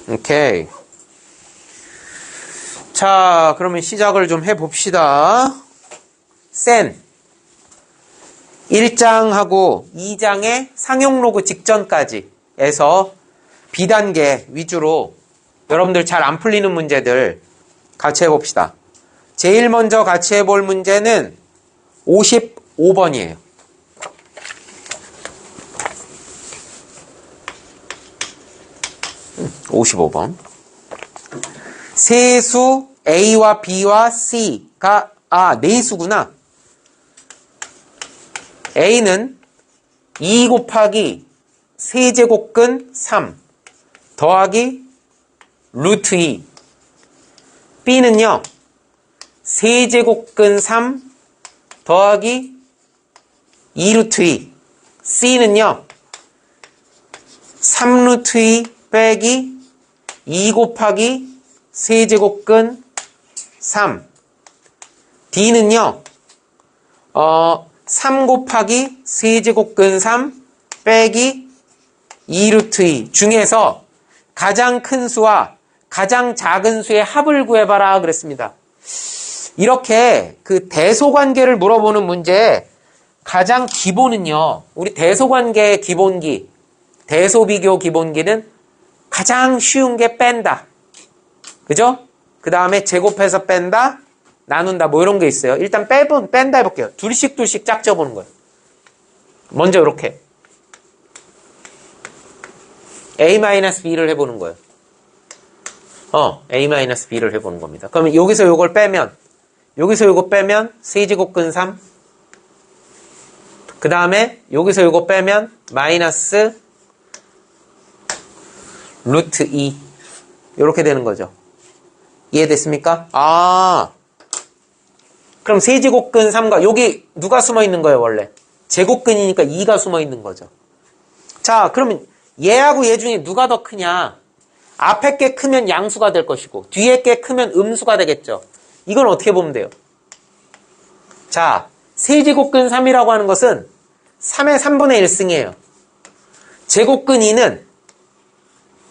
오케이. 자, 그러면 시작을 좀 해봅시다. 센 1장하고 2장의 상용 로그 직전까지 에서 B단계 위주로 여러분들 잘 안 풀리는 문제들 같이 해봅시다. 제일 먼저 같이 해볼 문제는 55번이에요. (55번) 세수 A와 B와 C가 네 수구나. A는 2 곱하기 세제곱근 3 더하기 루트 2. B는요 세제곱근 3 더하기 2루트 2. C는요 3루트 2 빼기 2 곱하기 세제곱근 3. D는요 3 곱하기 세제곱근 3 빼기 2루트 2 중에서 가장 큰 수와 가장 작은 수의 합을 구해봐라 그랬습니다. 이렇게 그 대소관계를 물어보는 문제에 가장 기본은요, 우리 대소관계의 기본기, 대소비교 기본기는 가장 쉬운 게 뺀다. 그죠? 그 다음에 제곱해서 뺀다, 나눈다, 뭐 이런 게 있어요. 일단 뺀다 해볼게요. 둘씩 짝져보는 거예요. 먼저 이렇게 A-B를 해보는 거예요. A-B를 해보는 겁니다. 그러면 여기서 요걸 빼면, 여기서 요거 빼면 세제곱근 3. 그 다음에 여기서 요거 빼면 마이너스 루트 2. 요렇게 되는 거죠. 이해됐습니까? 그럼 세제곱근 3과 여기 누가 숨어 있는 거예요, 원래? 제곱근이니까 2가 숨어 있는 거죠. 자, 그러면 얘하고 얘 중에 누가 더 크냐? 앞에 게 크면 양수가 될 것이고 뒤에 게 크면 음수가 되겠죠. 이건 어떻게 보면 돼요? 자, 세제곱근 3이라고 하는 것은 3의 3분의 1승이에요. 제곱근 2는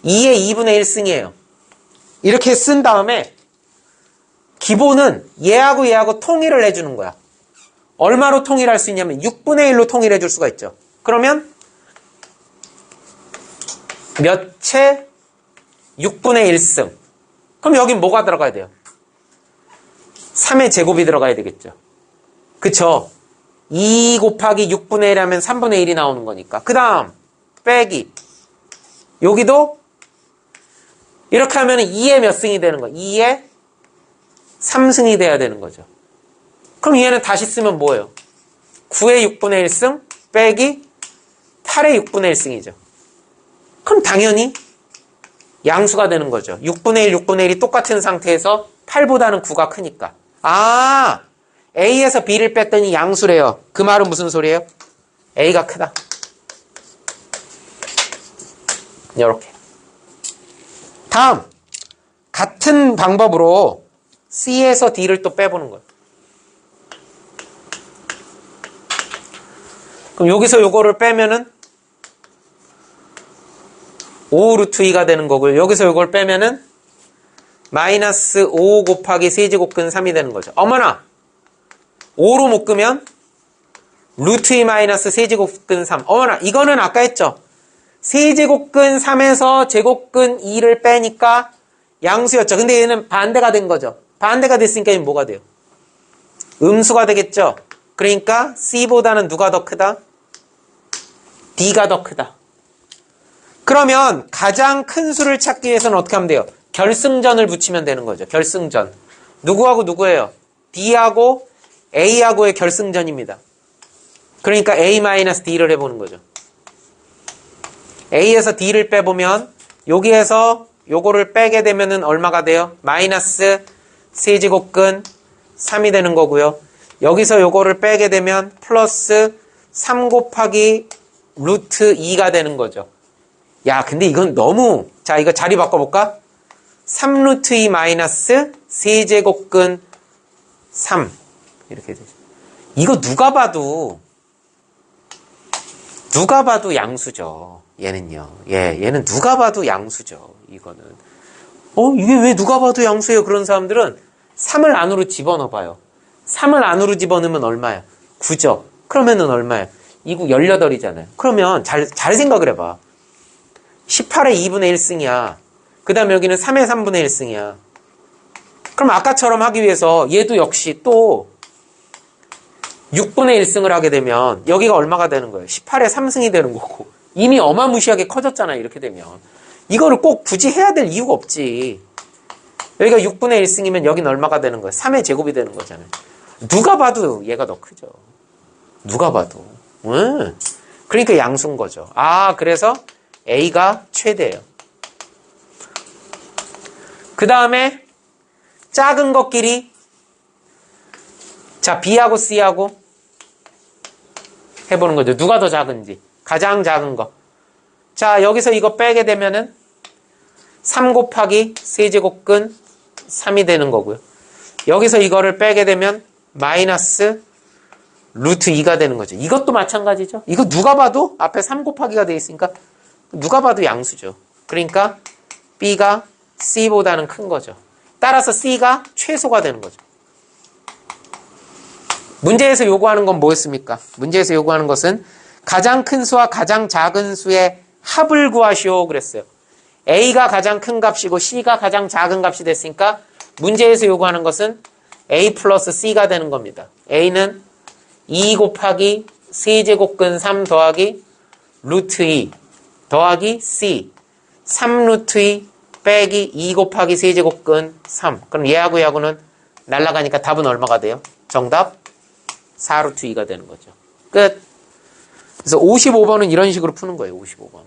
2의 2분의 1승이에요. 이렇게 쓴 다음에 기본은 얘하고 통일을 해주는 거야. 얼마로 통일할 수 있냐면 6분의 1로 통일해 줄 수가 있죠. 그러면 몇 채 6분의 1승. 그럼 여긴 뭐가 들어가야 돼요? 3의 제곱이 들어가야 되겠죠. 그쵸? 2 곱하기 6분의 1 하면 3분의 1이 나오는 거니까. 그 다음 빼기. 여기도 이렇게 하면 2의 몇 승이 되는 거예요? 2의 3승이 돼야 되는 거죠. 그럼 얘는 다시 쓰면 뭐예요? 9의 6분의 1승 빼기 8의 6분의 1승이죠. 그럼 당연히 양수가 되는 거죠. 6분의 1, 6분의 1이 똑같은 상태에서 8보다는 9가 크니까. A에서 B를 뺐더니 양수래요. 그 말은 무슨 소리예요? A가 크다. 이렇게. 다음, 같은 방법으로 C에서 D를 또 빼보는 거예요. 그럼 여기서 요거를 빼면은 5 루트 2가 되는 거고요. 여기서 이걸 빼면은 마이너스 5 곱하기 세제곱근 3이 되는 거죠. 어머나! 5로 묶으면 루트 2 마이너스 세제곱근 3. 어머나! 이거는 아까 했죠? 세제곱근 3에서 제곱근 2를 빼니까 양수였죠. 근데 얘는 반대가 된 거죠. 반대가 됐으니까 얘는 뭐가 돼요? 음수가 되겠죠? 그러니까 C보다는 누가 더 크다? D가 더 크다. 그러면 가장 큰 수를 찾기 위해서는 어떻게 하면 돼요? 결승전을 붙이면 되는 거죠. 결승전. 누구하고 누구예요? D하고 A하고의 결승전입니다. 그러니까 A-D를 해보는 거죠. A에서 D를 빼보면 여기에서 요거를 빼게 되면은 얼마가 돼요? 마이너스 세제곱근 3이 되는 거고요. 여기서 요거를 빼게 되면 플러스 3 곱하기 루트 2가 되는 거죠. 야, 근데 이건 너무, 자, 이거 자리 바꿔볼까? 3루트 2 마이너스 세제곱근 3. 이렇게 되죠. 이거 누가 봐도 양수죠. 얘는요. 얘는 누가 봐도 양수죠. 이거는. 이게 왜 누가 봐도 양수예요? 그런 사람들은 3을 안으로 집어넣어봐요. 3을 안으로 집어넣으면 얼마야? 9죠. 그러면은 얼마야? 2구 18이잖아요. 그러면 잘 생각을 해봐. 18의 2분의 1승이야. 그 다음에 여기는 3의 3분의 1승이야. 그럼 아까처럼 하기 위해서 얘도 역시 또 6분의 1승을 하게 되면 여기가 얼마가 되는 거예요? 18의 3승이 되는 거고. 이미 어마무시하게 커졌잖아요. 이렇게 되면. 이거를 꼭 굳이 해야 될 이유가 없지. 여기가 6분의 1승이면 여기는 얼마가 되는 거예요? 3의 제곱이 되는 거잖아요. 누가 봐도 얘가 더 크죠. 누가 봐도. 그러니까 양수인 거죠. 그래서 A가 최대예요. 그 다음에 작은 것끼리 자 B하고 C하고 해보는 거죠. 누가 더 작은지. 가장 작은 거. 자 여기서 이거 빼게 되면은 3 곱하기 세제곱근 3이 되는 거고요. 여기서 이거를 빼게 되면 마이너스 루트 2가 되는 거죠. 이것도 마찬가지죠. 이거 누가 봐도 앞에 3 곱하기가 되어 있으니까 누가 봐도 양수죠. 그러니까 B가 C보다는 큰 거죠. 따라서 C가 최소가 되는 거죠. 문제에서 요구하는 건 뭐였습니까? 문제에서 요구하는 것은 가장 큰 수와 가장 작은 수의 합을 구하시오 그랬어요. A가 가장 큰 값이고 C가 가장 작은 값이 됐으니까 문제에서 요구하는 것은 A 플러스 C가 되는 겁니다. A는 2 곱하기 세제곱근 3 더하기 루트 2 더하기 C 3 루트 2 빼기 2 곱하기 세제곱근 3. 그럼 얘하고 얘하고는 날아가니까 답은 얼마가 돼요? 정답 4 루트 2가 되는 거죠. 끝. 그래서 55번은 이런 식으로 푸는 거예요. 55번.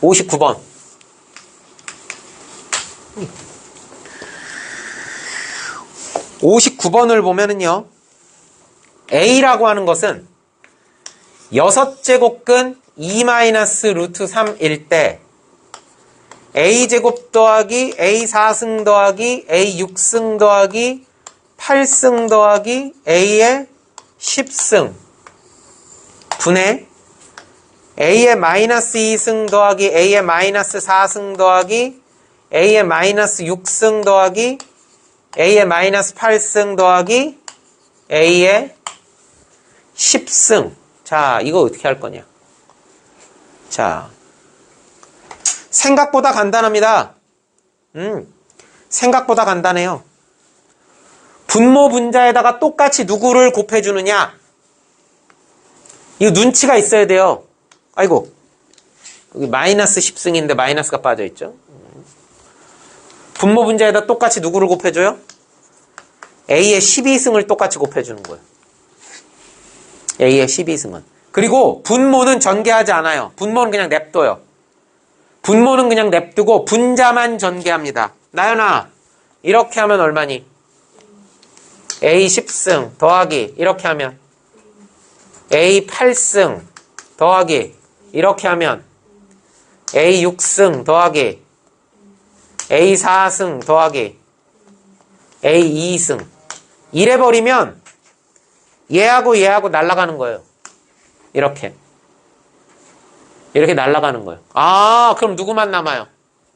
59번. 59번을 보면은요. A라고 하는 것은 6제곱근 2 마이너스 루트 3일 때 A제곱 더하기 A4승 더하기 A6승 더하기 8승 더하기 A의 10승 분의 A의 마이너스 2승 더하기 A의 마이너스 4승 더하기 A의 마이너스 6승 더하기 A의 마이너스 8승 더하기 A의 10승. 자, 이거 어떻게 할 거냐? 자, 생각보다 간단합니다. 생각보다 간단해요. 분모 분자에다가 똑같이 누구를 곱해주느냐? 이거 눈치가 있어야 돼요. 아이고, 여기 마이너스 10승인데 마이너스가 빠져있죠? 분모 분자에다 똑같이 누구를 곱해줘요? A의 12승을 똑같이 곱해주는 거예요. A의 12승은. 그리고 분모는 전개하지 않아요. 분모는 그냥 냅둬요. 분모는 그냥 냅두고 분자만 전개합니다. 나연아, 이렇게 하면 얼마니? A 10승 더하기 이렇게 하면 A 8승 더하기 이렇게 하면 A 6승 더하기 A 4승 더하기 A 2승 이래버리면 얘하고 날아가는 거예요. 이렇게 날아가는 거예요. 그럼 누구만 남아요?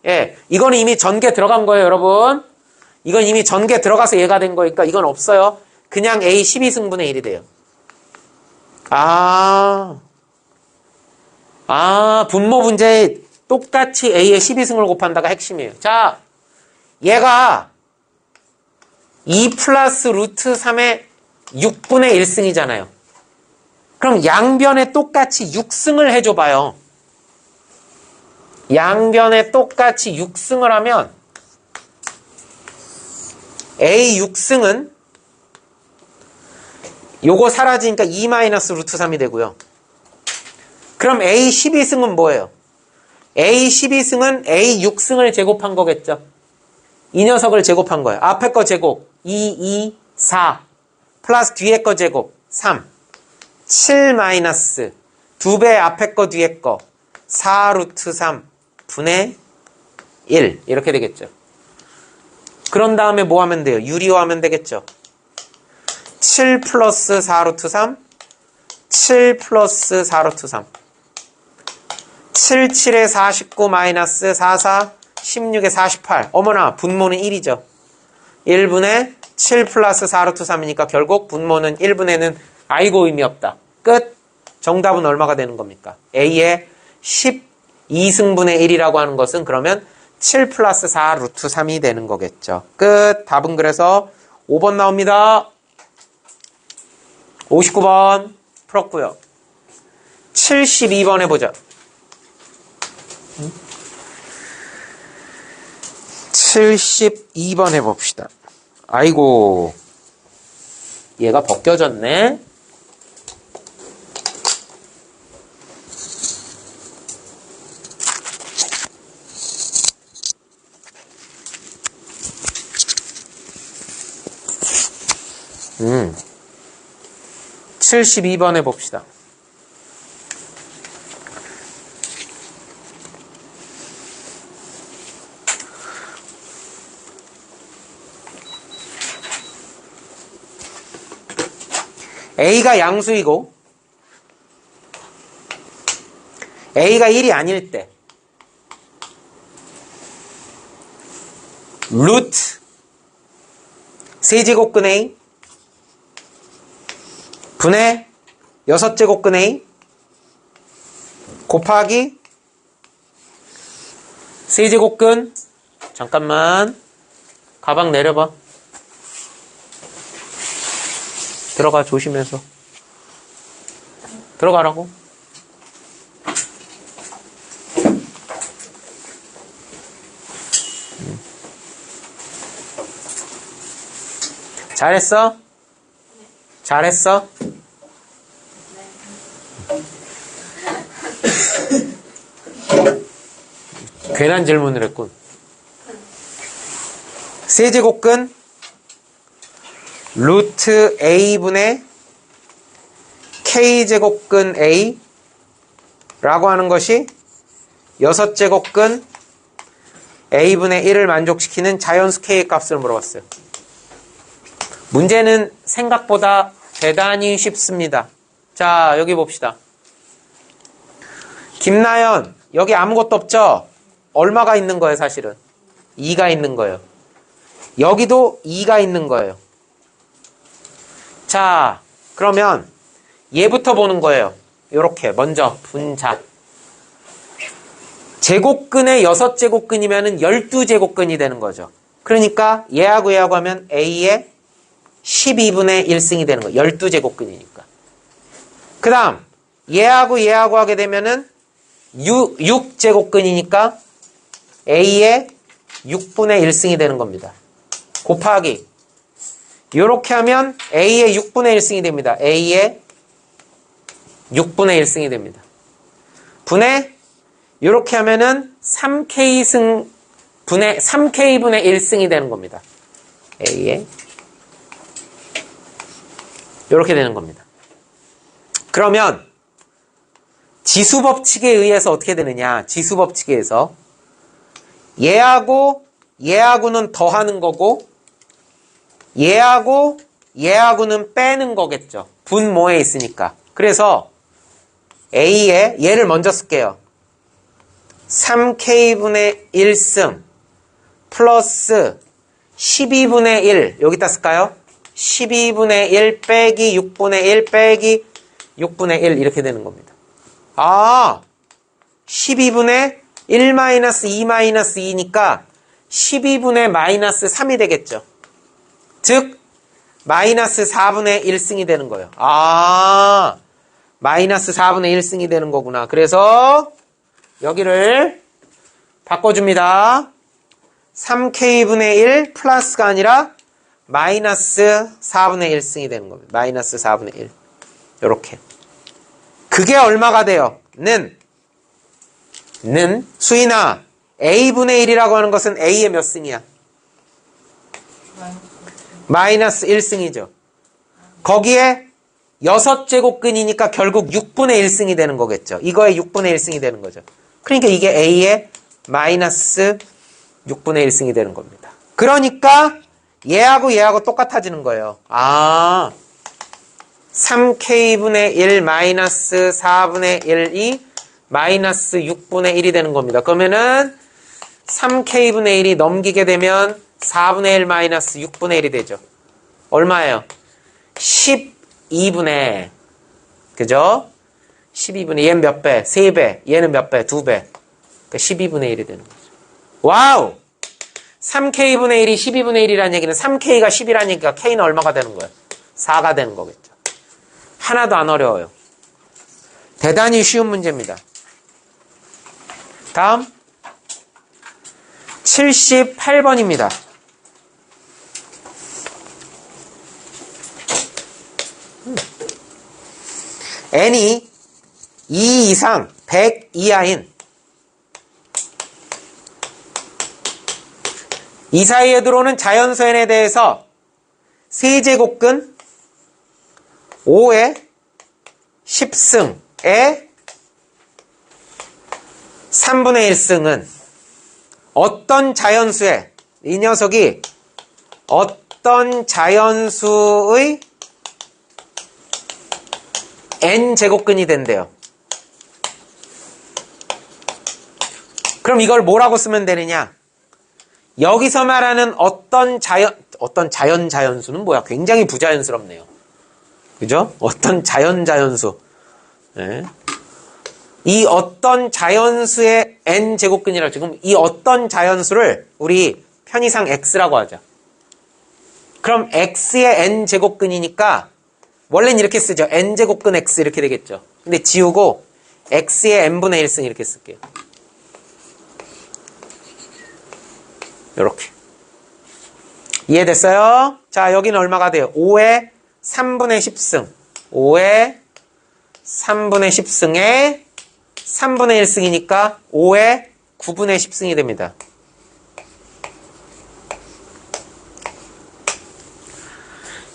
예, 이건 이미 전개 들어간 거예요, 여러분. 이건 이미 전개 들어가서 얘가 된 거니까 이건 없어요. 그냥 A 12승분의 1이 돼요. 분모 분자에 똑같이 A의 12승을 곱한다가 핵심이에요. 자, 얘가 2 플러스 루트 3의 6분의 1승이잖아요. 그럼 양변에 똑같이 6승을 해줘봐요. 양변에 똑같이 6승을 하면 A 6승은 요거 사라지니까 2 마이너스 루트 3이 되고요. 그럼 A 12승은 뭐예요? A 12승은 A 6승을 제곱한 거겠죠. 이 녀석을 제곱한 거예요. 앞에 거 제곱 2, 4 플러스 뒤에 거 제곱 3 7 마이너스 2배 앞에 거 뒤에 거 4 루트 3 분의 1 이렇게 되겠죠. 그런 다음에 뭐 하면 돼요? 유리화하면 되겠죠. 7 플러스 4 루트 3 7 플러스 4 루트 3. 7, 7에 49 마이너스 4, 4, 16에 48. 어머나, 분모는 1이죠. 1분의 7 플러스 4 루트 3이니까 결국 분모는 1분의는 아이고 의미 없다. 끝. 정답은 얼마가 되는 겁니까? A의 12승분의 1이라고 하는 것은 그러면 7 플러스 4 루트 3이 되는 거겠죠. 끝. 답은 그래서 5번 나옵니다. 59번 풀었고요. 72번 해보자. 72번 해봅시다. 아이고, 얘가 벗겨졌네. 음. 72번 해봅시다. A가 양수이고 A가 1이 아닐 때 루트 세제곱근 A 분의 6제곱근 A 곱하기 세제곱근 잠깐만 가방 내려봐. 들어가 조심해서 들어가라고. 잘했어? 잘했어? 괜한 질문을 했군. 세제곱근 루트 A분의 K제곱근 A 라고 하는 것이 6제곱근 A분의 1을 만족시키는 자연수 K의 값을 물어봤어요. 문제는 생각보다 대단히 쉽습니다. 자, 여기 봅시다. 김나연, 여기 아무것도 없죠? 얼마가 있는 거예요, 사실은? 2가 있는 거예요. 여기도 2가 있는 거예요. 자, 그러면 얘부터 보는 거예요. 요렇게 먼저 분자. 제곱근의 6제곱근이면 12제곱근이 되는 거죠. 그러니까 얘하고 얘하고 하면 A의 12분의 1승이 되는 거예요. 12제곱근이니까. 그 다음 얘하고 얘하고 하게 되면은 6제곱근이니까 A의 6분의 1승이 되는 겁니다. 곱하기 이렇게 하면 A의 6분의 1승이 됩니다. A의 6분의 1승이 됩니다. 분의 이렇게 하면은 3K분의 1승이 되는 겁니다. A의 이렇게 되는 겁니다. 그러면 지수법칙에 의해서 어떻게 되느냐? 지수법칙에 의해서 얘하고 얘하고는 더하는 거고 얘하고 얘하고는 빼는 거겠죠. 분모에 있으니까. 그래서 A에 얘를 먼저 쓸게요. 3K분의 1승 플러스 12분의 1 여기다 쓸까요? 12분의 1 빼기 6분의 1 빼기 6분의 1 이렇게 되는 겁니다. 아, 12분의 1 마이너스 2 마이너스 2니까 12분의 마이너스 3이 되겠죠. 즉 마이너스 4분의 1승이 되는 거예요. 아, 마이너스 4분의 1승이 되는 거구나. 그래서 여기를 바꿔줍니다. 3K분의 1 플러스가 아니라 마이너스 4분의 1승이 되는 겁니다. 마이너스 4분의 1 이렇게. 그게 얼마가 돼요? 는 수인아 A분의 1이라고 하는 것은 A의 몇 승이야? 마이너스 1승이죠. 거기에 6제곱근이니까 결국 6분의 1승이 되는 거겠죠. 이거에 6분의 1승이 되는 거죠. 그러니까 이게 A의 마이너스 6분의 1승이 되는 겁니다. 그러니까 얘하고 얘하고 똑같아지는 거예요. 아, 3k분의 1 마이너스 4분의 1이 마이너스 6분의 1이 되는 겁니다. 그러면은 3k분의 1이 넘기게 되면 4분의 1 마이너스 6분의 1이 되죠. 얼마예요? 12분의, 그죠? 12분의, 얘는 몇 배? 3배. 얘는 몇 배? 2배. 그러니까 12분의 1이 되는 거죠. 와우! 3k분의 1이 12분의 1이라는 얘기는 3k가 10이라는 얘기가 k는 얼마가 되는 거예요? 4가 되는 거겠죠. 하나도 안 어려워요. 대단히 쉬운 문제입니다. 다음 78번입니다. n이 2 이상 100 이하인 이 사이에 들어오는 자연수 n에 대해서 세제곱근 5의 10승의 3분의 1승은 어떤 자연수의 이 녀석이 어떤 자연수의 n제곱근이 된대요. 그럼 이걸 뭐라고 쓰면 되느냐? 여기서 말하는 어떤 자연수는 뭐야? 굉장히 부자연스럽네요. 그죠? 어떤 자연수. 네. 이 어떤 자연수의 n제곱근이라고 지금 이 어떤 자연수를 우리 편의상 x라고 하자. 그럼 x의 n제곱근이니까 원래는 이렇게 쓰죠. n제곱근 x 이렇게 되겠죠. 근데 지우고 x의 n분의 1승 이렇게 쓸게요. 이렇게. 이해됐어요? 자, 여기는 얼마가 돼요? 5의 3분의 10승. 5의 3분의 10승에 3분의 1승이니까 5의 9분의 10승이 됩니다.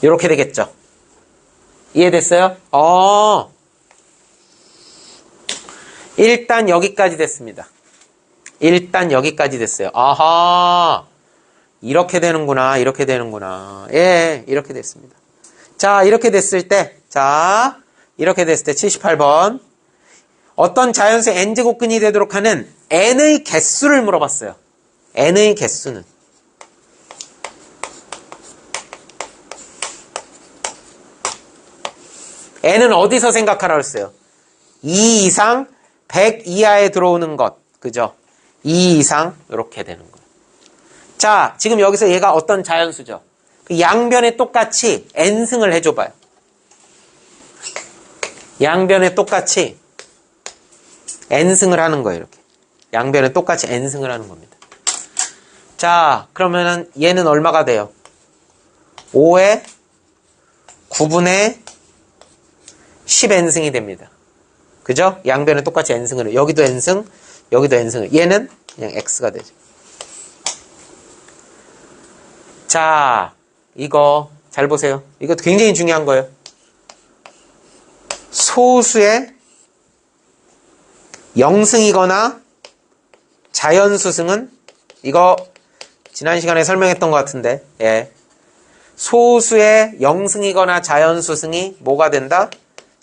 이렇게 되겠죠. 이해됐어요? 일단 여기까지 됐습니다. 일단 여기까지 됐어요. 아하, 이렇게 되는구나, 이렇게 되는구나. 예, 이렇게 됐습니다. 자, 이렇게 됐을 때, 이렇게 됐을 때 78번. 어떤 자연수의 n제곱근이 되도록 하는 n의 개수를 물어봤어요. n의 개수는. n은 어디서 생각하라고 했어요? 2 이상 100 이하에 들어오는 것. 그죠? 2 이상 이렇게 되는 거예요. 자, 지금 여기서 얘가 어떤 자연수죠? 그 양변에 똑같이 n승을 해줘봐요. 양변에 똑같이 n승을 하는 거예요. 이렇게. 양변에 똑같이 n승을 하는 겁니다. 자, 그러면은 얘는 얼마가 돼요? 5의 9분의 10n승이 됩니다. 그죠? 양변에 똑같이 n승을 해요. 여기도 n승, 여기도 n승을. 얘는 그냥 x가 되죠. 자, 이거 잘 보세요. 이것도 굉장히 중요한 거예요. 소수의 영승이거나 자연수승은 이거 지난 시간에 설명했던 것 같은데, 예. 소수의 영승이거나 자연수승이 뭐가 된다?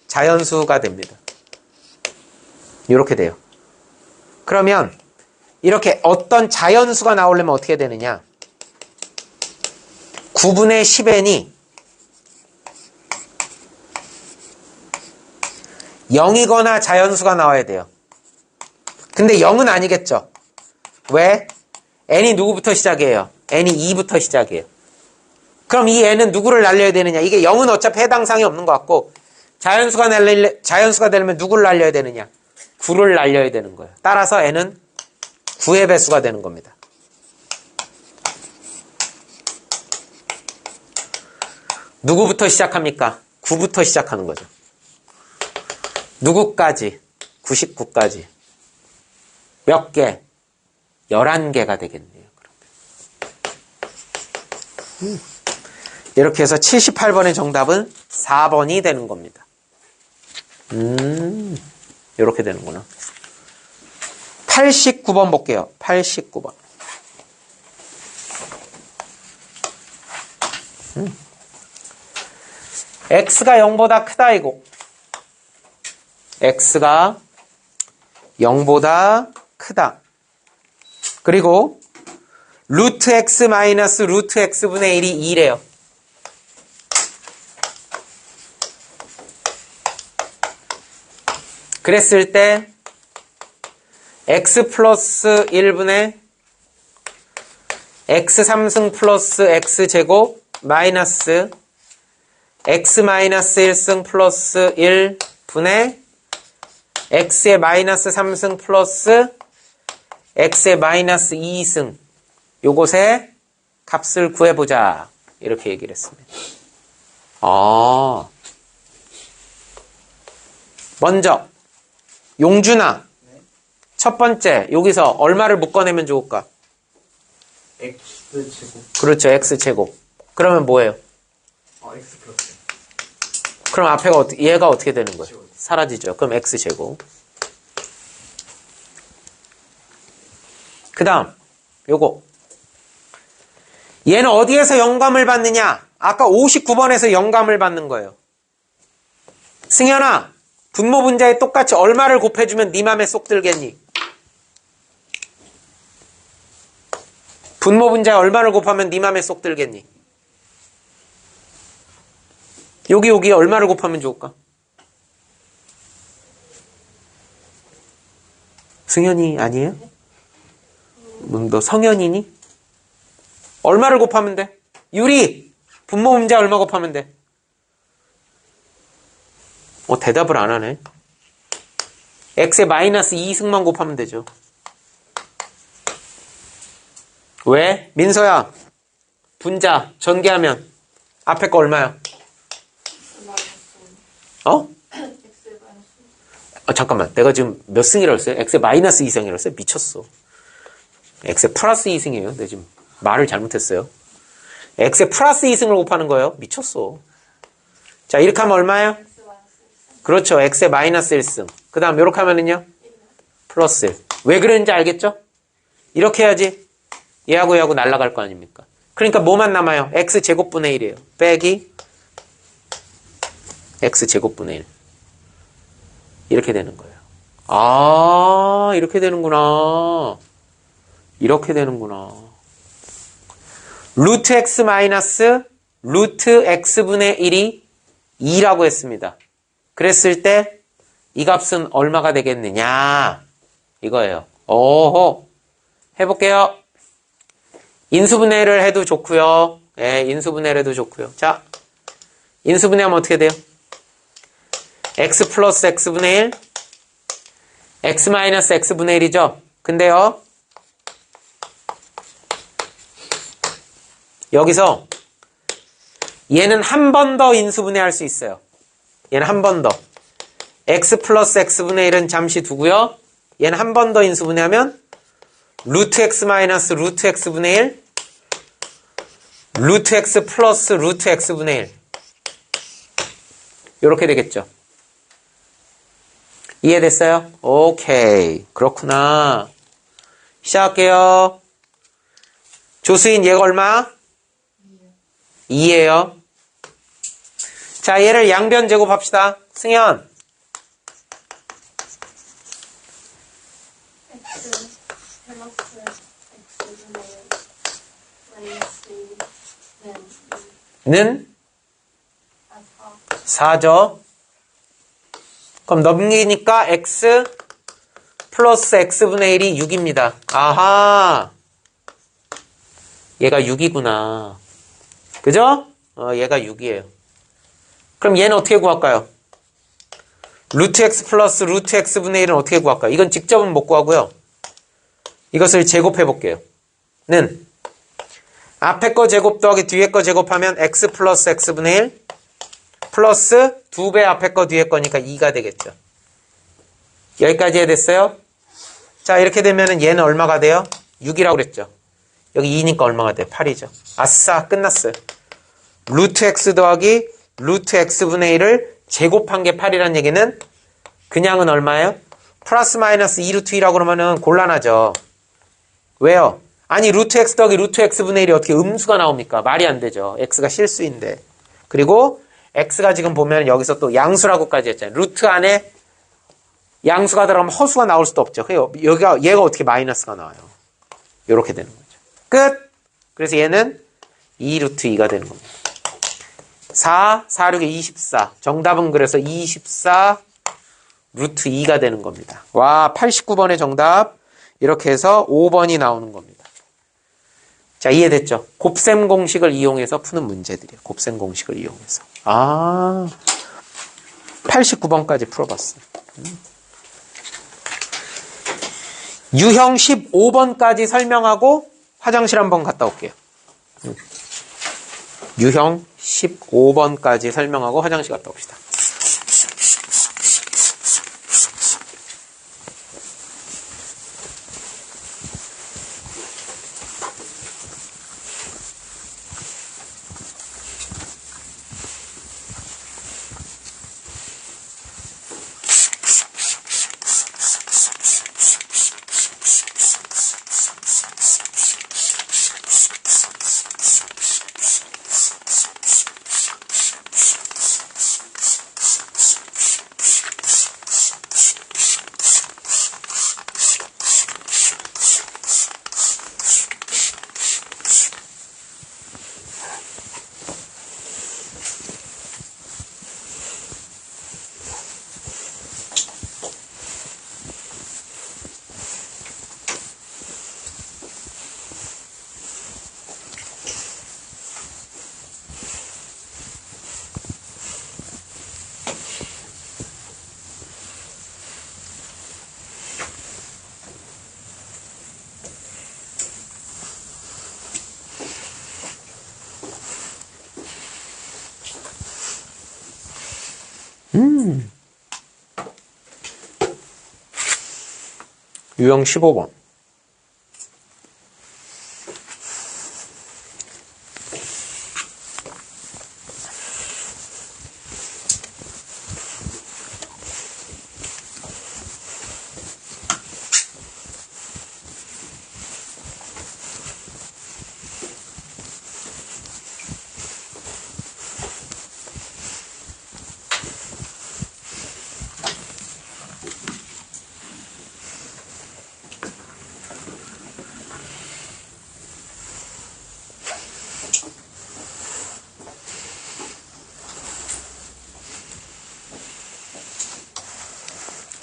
자연수가 됩니다. 이렇게 돼요. 그러면 이렇게 어떤 자연수가 나오려면 어떻게 되느냐? 9분의 10n이 0이거나 자연수가 나와야 돼요. 근데 0은 아니겠죠. 왜? n이 누구부터 시작해요? n이 2부터 시작해요. 그럼 이 n은 누구를 날려야 되느냐? 이게 0은 어차피 해당상이 없는 것 같고 자연수가 되려면 누구를 날려야 되느냐? 9를 날려야 되는 거예요. 따라서 n은 9의 배수가 되는 겁니다. 누구부터 시작합니까? 9부터 시작하는 거죠. 누구까지? 99까지. 몇 개? 11개가 되겠네요. 그러면. 이렇게 해서 78번의 정답은 4번이 되는 겁니다. 이렇게 되는구나. 89번 볼게요. 89번. x가 0보다 크다 이거. x가 0보다 크다. 그리고 루트 x 마이너스 루트 x분의 1이 2래요. 그랬을 때 x 플러스 1분의 x 3승 플러스 x 제곱 마이너스 x 마이너스 1승 플러스 1분의 x의 마이너스 3승 플러스 x의 마이너스 2승 요것의 값을 구해보자. 이렇게 얘기를 했습니다. 먼저 용준아, 첫 번째 여기서 얼마를 묶어내면 좋을까? x제곱. 그렇죠, x제곱. 그러면 뭐예요? x 플러스. 그럼 앞에가 얘가 어떻게 되는 거예요? 사라지죠. 그럼 x제곱. 그 다음 요거 얘는 어디에서 영감을 받느냐? 아까 59번에서 영감을 받는 거예요. 승현아, 분모 분자에 똑같이 얼마를 곱해주면 네 맘에 쏙 들겠니? 분모 분자에 얼마를 곱하면 네 맘에 쏙 들겠니? 여기 얼마를 곱하면 좋을까? 승현이 아니에요? 너 성현이니? 얼마를 곱하면 돼? 유리! 분모 분자 얼마 곱하면 돼? 대답을 안 하네. x의 마이너스 2승만 곱하면 되죠. 왜? 민서야, 분자 전개하면 앞에 거 얼마야? 잠깐만, 내가 지금 몇 승이라고 했어요? x의 마이너스 2승이라고 했어요? 미쳤어. x의 플러스 2승이에요. 내가 지금 말을 잘못했어요. x의 플러스 2승을 곱하는 거예요. 미쳤어. 자, 이렇게 하면 얼마예요? 그렇죠. x의 마이너스 1승. 그 다음 이렇게 하면은요? 플러스 1. 왜 그랬는지 알겠죠? 이렇게 해야지 얘하고 날아갈 거 아닙니까? 그러니까 뭐만 남아요? x제곱분의 1이에요. 빼기 x제곱분의 1. 이렇게 되는 거예요. 이렇게 되는구나. 이렇게 되는구나. 루트 x 마이너스 루트 x분의 1이 2라고 했습니다. 그랬을 때 이 값은 얼마가 되겠느냐? 이거예요. 오호. 해볼게요. 인수분해를 해도 좋고요. 예, 인수분해를 해도 좋고요. 자, 인수분해하면 어떻게 돼요? x 플러스 x분의 1 x 마이너스 x분의 1이죠. 근데요, 여기서 얘는 한 번 더 인수분해할 수 있어요. 얘는 한 번 더. x 플러스 x분의 1은 잠시 두고요. 얘는 한 번 더 인수분해하면 루트 x 마이너스 루트 x분의 1 루트 x 플러스 루트 x분의 1 이렇게 되겠죠. 이해됐어요? 오케이. 그렇구나. 시작할게요. 조수인 얘가 얼마? 2예요. 자, 얘를 양변 제곱합시다. 승현. x 플러스 x분의 마이너스 는 4. 4죠. 그럼 넘기니까 x 플러스 x분의 1이 6입니다. 아하. 얘가 6이구나. 그죠? 얘가 6이에요. 그럼 얘는 어떻게 구할까요? 루트 x 플러스 루트 x분의 1은 어떻게 구할까요? 이건 직접은 못 구하고요. 이것을 제곱해 볼게요. 는 앞에 거 제곱 더하기 뒤에 거 제곱하면 x 플러스 x분의 1 플러스 2배 앞에 거 뒤에 거니까 2가 되겠죠. 여기까지 해야됐어요? 자, 이렇게 되면은 얘는 얼마가 돼요? 6이라고 그랬죠. 여기 2니까 얼마가 돼요? 8이죠. 아싸, 끝났어요. 루트 x 더하기 루트 x분의 1을 제곱한 게 8이라는 얘기는 그냥은 얼마예요? 플러스 마이너스 2루트 2라고 그러면은 곤란하죠. 왜요? 아니, 루트 x 더하기 루트 x분의 1이 어떻게 음수가 나옵니까? 말이 안 되죠. x가 실수인데. 그리고 x가 지금 보면 여기서 또 양수라고까지 했잖아요. 루트 안에 양수가 들어가면 허수가 나올 수도 없죠. 얘가 어떻게 마이너스가 나와요. 이렇게 되는 거죠. 끝! 그래서 얘는 2루트 2가 되는 겁니다. 4, 4, 6에 24. 정답은 그래서 24 루트 2가 되는 겁니다. 와, 89번의 정답. 이렇게 해서 5번이 나오는 겁니다. 자, 이해됐죠? 곱셈 공식을 이용해서 푸는 문제들이에요. 곱셈 공식을 이용해서. 89번까지 풀어봤어요. 유형 15번까지 설명하고 화장실 한번 갔다 올게요. 유형 15번까지 설명하고 화장실 갔다 옵시다. 유형 15번.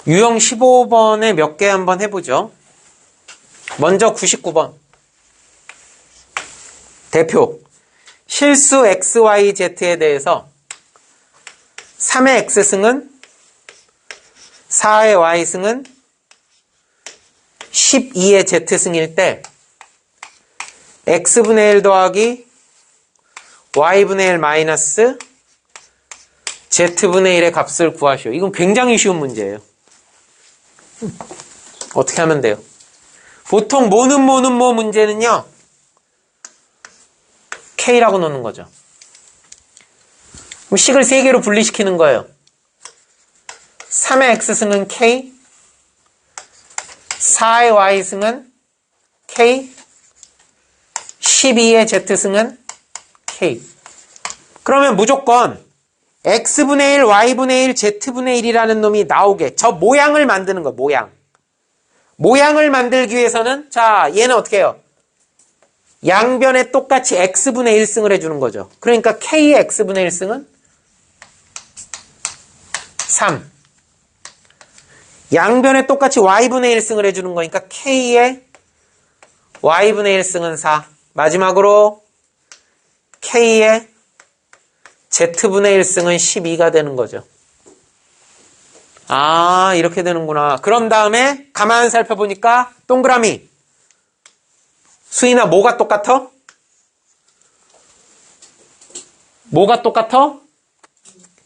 유형 15번에 몇 개 한번 해보죠. 먼저 99번. 대표. 실수 XYZ에 대해서 3의 X승은 4의 Y승은 12의 Z승일 때 X분의 1 더하기 Y분의 1 마이너스 Z분의 1의 값을 구하시오. 이건 굉장히 쉬운 문제예요. 어떻게 하면 돼요? 보통 뭐는 뭐 문제는요. K라고 놓는 거죠. 그럼 식을 3개로 분리시키는 거예요. 3의 X승은 K, 4의 Y승은 K, 12의 Z승은 K. 그러면 무조건 X분의 1, Y분의 1, Z분의 1이라는 놈이 나오게 저 모양을 만드는 거예요. 모양. 모양을 만들기 위해서는 자 얘는 어떻게 해요? 양변에 똑같이 X분의 1승을 해주는 거죠. 그러니까 K의 X분의 1승은 3. 양변에 똑같이 Y분의 1승을 해주는 거니까 K의 Y분의 1승은 4. 마지막으로 K의 Z분의 1승은 12가 되는 거죠. 아, 이렇게 되는구나. 그런 다음에 가만 살펴보니까 동그라미. 수인아, 뭐가 똑같아? 뭐가 똑같아?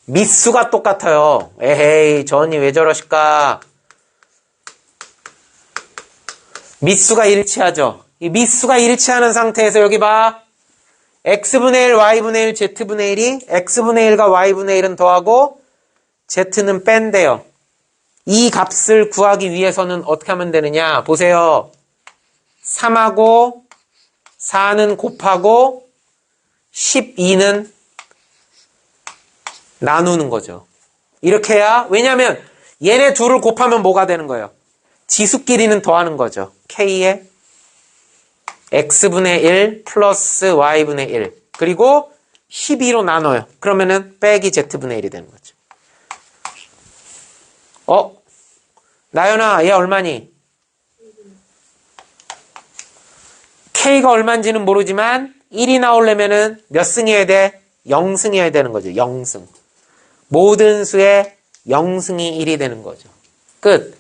미수가 똑같아요. 에헤이, 저 언니 왜 저러실까? 미수가 일치하죠. 이 미수가 일치하는 상태에서 여기 봐. X분의 1, Y분의 1, Z분의 1이 X분의 1과 Y분의 1은 더하고 Z는 뺀대요. 이 값을 구하기 위해서는 어떻게 하면 되느냐? 보세요. 3하고 4는 곱하고 12는 나누는 거죠. 이렇게 해야, 왜냐면 얘네 둘을 곱하면 뭐가 되는 거예요? 지수끼리는 더하는 거죠. K에 X분의 1 플러스 Y분의 1. 그리고 12로 나눠요. 그러면은 빼기 Z분의 1이 되는 거죠. 나연아, 얘 얼마니? K가 얼마인지는 모르지만 1이 나오려면은 몇 승이어야 돼? 0승이어야 되는 거죠. 0승. 모든 수의 0승이 1이 되는 거죠. 끝.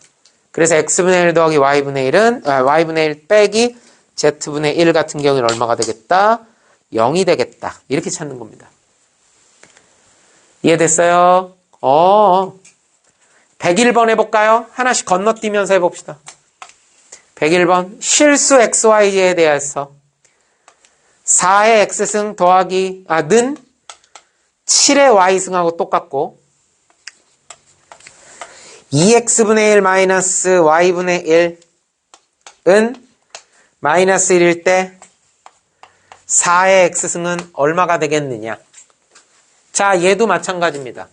그래서 X분의 1 더하기 Y분의 1은, Y분의 1 빼기 Z분의 1 같은 경우는 얼마가 되겠다? 0이 되겠다. 이렇게 찾는 겁니다. 이해됐어요? 101번 해볼까요? 하나씩 건너뛰면서 해봅시다. 101번. 실수 XY에 대해서 4의 X승 더하기, 는 7의 Y승하고 똑같고, 2X분의 1 마이너스 Y분의 1은 마이너스 1일 때 4의 X승은 얼마가 되겠느냐? 자, 얘도 마찬가지입니다.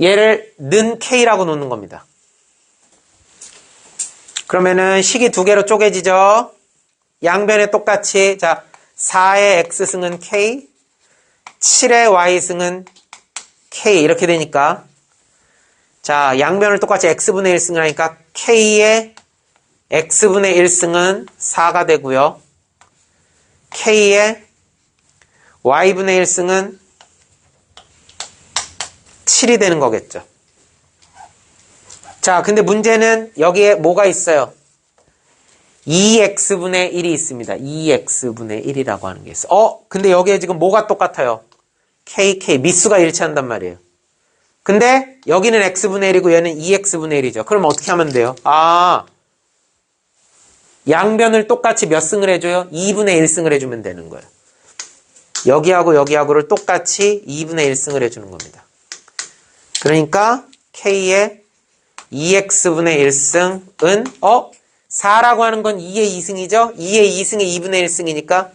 얘를 는 K라고 놓는 겁니다. 그러면은 식이 두 개로 쪼개지죠? 양변에 똑같이, 자, 4의 X승은 K, 7의 Y승은 K, 이렇게 되니까, 자, 양변을 똑같이 X분의 1승을 하니까 K의 X분의 1승은 4가 되고요. K의 Y분의 1승은 7이 되는 거겠죠. 자, 근데 문제는 여기에 뭐가 있어요? 2x분의 1이 있습니다. 2x분의 1이라고 하는 게 있어요. 근데 여기에 지금 뭐가 똑같아요? kk, 미수가 일치한단 말이에요. 근데 여기는 x분의 1이고 얘는 2x분의 1이죠. 그럼 어떻게 하면 돼요? 양변을 똑같이 몇 승을 해줘요? 2분의 1승을 해주면 되는 거예요. 여기하고 여기하고를 똑같이 2분의 1승을 해주는 겁니다. 그러니까 k의 2x분의 1승은 4라고 하는 건 2의 2승이죠? 2의 2승이 2분의 1승이니까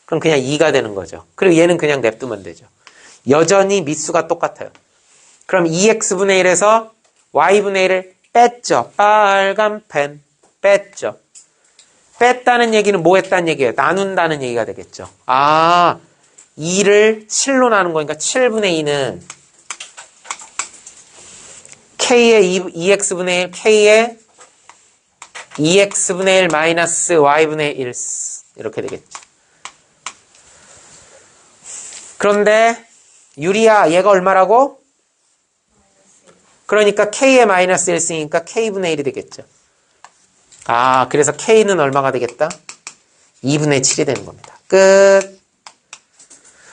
그럼 그냥 2가 되는 거죠. 그리고 얘는 그냥 냅두면 되죠. 여전히 미수가 똑같아요. 그럼 2x분의 1에서 y분의 1을 뺐죠. 빨간 펜 뺐죠. 뺐다는 얘기는 뭐 했다는 얘기예요? 나눈다는 얘기가 되겠죠. 2를 7로 나눈 거니까 7분의 2는 k의 2x분의 1, k의 2x분의 1 마이너스 y분의 1 이렇게 되겠죠. 그런데 유리야, 얘가 얼마라고? 그러니까 k의 마이너스 1승이니까 k분의 1이 되겠죠. 그래서 k는 얼마가 되겠다? 2분의 7이 되는 겁니다. 끝.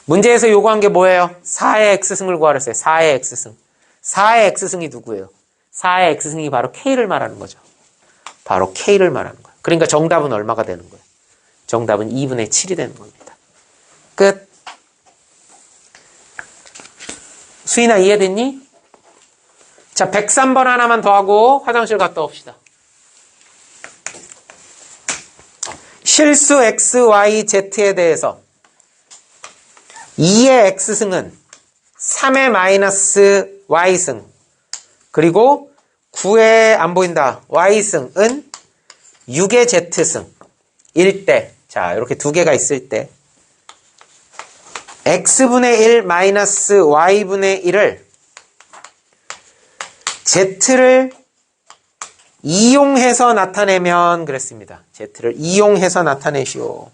문제에서 요구한 게 뭐예요? 4의 x승을 구하랬어요. 4의 x승. 4의 x승이 누구예요? 4의 x승이 바로 k를 말하는 거죠. 바로 k를 말하는 거예요. 그러니까 정답은 얼마가 되는 거예요? 정답은 2분의 7이 되는 겁니다. 끝. 수인아, 이해됐니? 자, 103번 하나만 더 하고 화장실 갔다 옵시다. 실수 x, y, z에 대해서 2의 x승은 3의 마이너스 y승, 그리고 9의 안 보인다 y승은 6의 z승일 때, 자, 이렇게 두 개가 있을 때 x분의 1 마이너스 y분의 1을 z를 이용해서 나타내면 그랬습니다. z를 이용해서 나타내시오.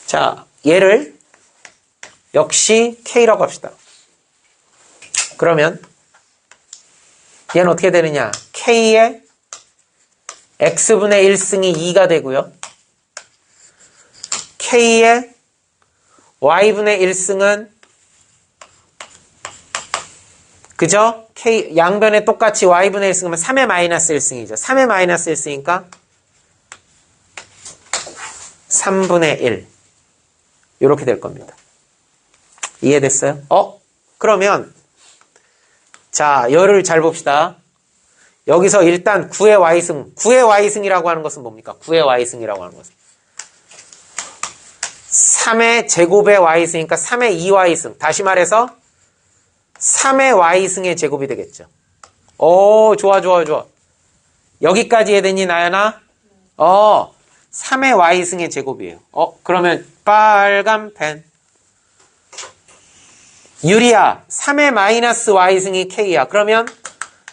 자, 얘를 역시 k라고 합시다. 그러면 얘는 어떻게 되느냐? k의 x분의 1승이 2가 되고요. k의 y분의 1승은 그죠? k 양변에 똑같이 y분의 1승이면 3의 마이너스 1승이죠. 3의 마이너스 1승이니까 3분의 1 이렇게 될 겁니다. 이해됐어요? 그러면 자, 열을 잘 봅시다. 여기서 일단 9의 y승, 9의 y승이라고 하는 것은 뭡니까? 9의 y승이라고 하는 것은 3의 제곱의 y승이니까 3의 2y승. 다시 말해서 3의 y승의 제곱이 되겠죠. 오, 좋아. 여기까지 해야 되니, 나연아? 3의 y승의 제곱이에요. 그러면 빨간 펜. 유리야, 3의 마이너스 y승이 k야. 그러면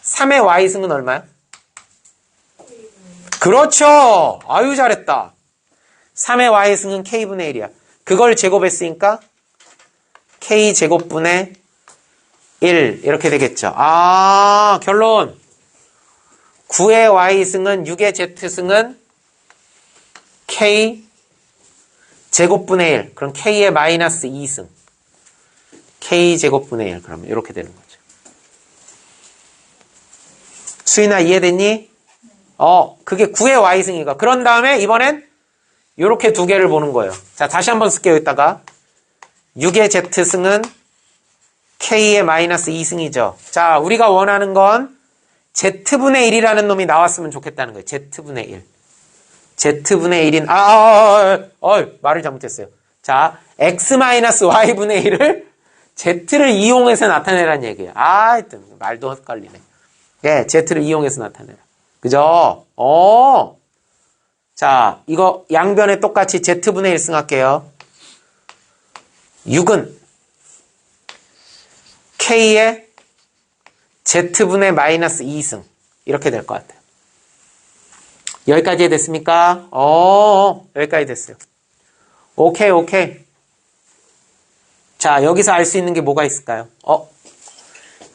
3의 y승은 얼마야? 그렇죠. 아유, 잘했다. 3의 y승은 k분의 1이야. 그걸 제곱했으니까 k제곱분의 1 이렇게 되겠죠. 결론. 9의 y승은 6의 z승은 k제곱분의 1. 그럼 k의 마이너스 2승. k제곱분의 1. 그러면 이렇게 되는 거죠. 수인아, 이해됐니? 그게 9의 y승이가. 그런 다음에 이번엔 이렇게 두 개를 보는 거예요. 자, 다시 한번 쓸게요, 이따가. 6의 z승은 k의 마이너스 2승이죠. 자, 우리가 원하는 건 z분의 1이라는 놈이 나왔으면 좋겠다는 거예요. z분의 1. z분의 1인, 말을 잘못했어요. 자, x-y분의 1을 z를 이용해서 나타내라는 얘기예요. 하여튼, 말도 헷갈리네. 예, z를 이용해서 나타내라. 그죠? 자, 이거 양변에 똑같이 z분의 1승 할게요. 6은 k의 z분의 마이너스 2승. 이렇게 될 것 같아요. 여기까지 됐습니까? 여기까지 됐어요. 오케이. 자, 여기서 알 수 있는 게 뭐가 있을까요?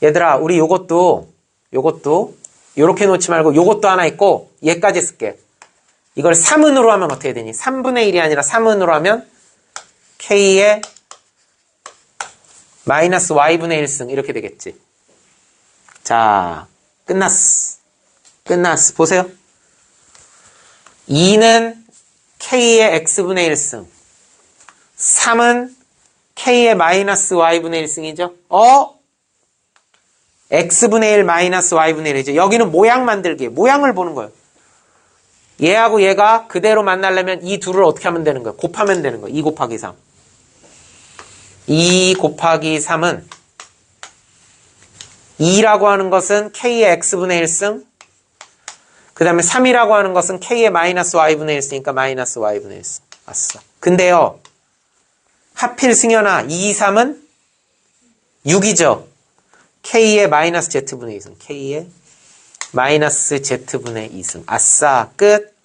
얘들아, 우리 요것도, 요렇게 놓지 말고 요것도 하나 있고, 얘까지 쓸게. 이걸 3은으로 하면 어떻게 되니? 3분의 1이 아니라 3은으로 하면 k의 마이너스 y분의 1승 이렇게 되겠지. 자, 끝났어. 보세요. 2는 k의 x분의 1승. 3은 k의 마이너스 y분의 1승이죠. x분의 1 마이너스 y분의 1이죠. 여기는 모양 만들기. 모양을 보는 거예요. 얘하고 얘가 그대로 만나려면 이 둘을 어떻게 하면 되는 거예요? 곱하면 되는 거예요. 2 곱하기 3. 2 곱하기 3은 2라고 하는 것은 k의 x분의 1승. 그 다음에 3이라고 하는 것은 k의 마이너스 y분의 1승이니까 마이너스 y분의 1승. 아싸. 근데요. 하필 승현아 2, 3은 6이죠. k의 마이너스 z분의 2승. k의 마이너스 z분의 2승. 아싸. 끝.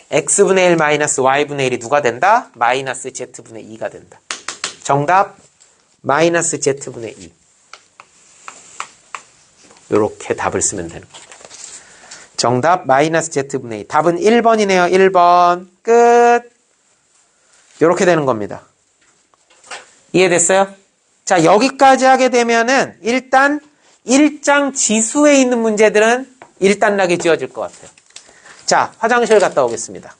x분의 1 마이너스 y분의 1이 누가 된다? 마이너스 z분의 2가 된다. 정답 마이너스 z분의 2. 이렇게 답을 쓰면 되는 겁니다. 정답 마이너스 z분의 2. 답은 1번이네요. 1번. 끝. 이렇게 되는 겁니다. 이해됐어요? 자, 여기까지 하게 되면은 일단 1장 지수에 있는 문제들은 일단락이 지어질 것 같아요. 자, 화장실 갔다 오겠습니다.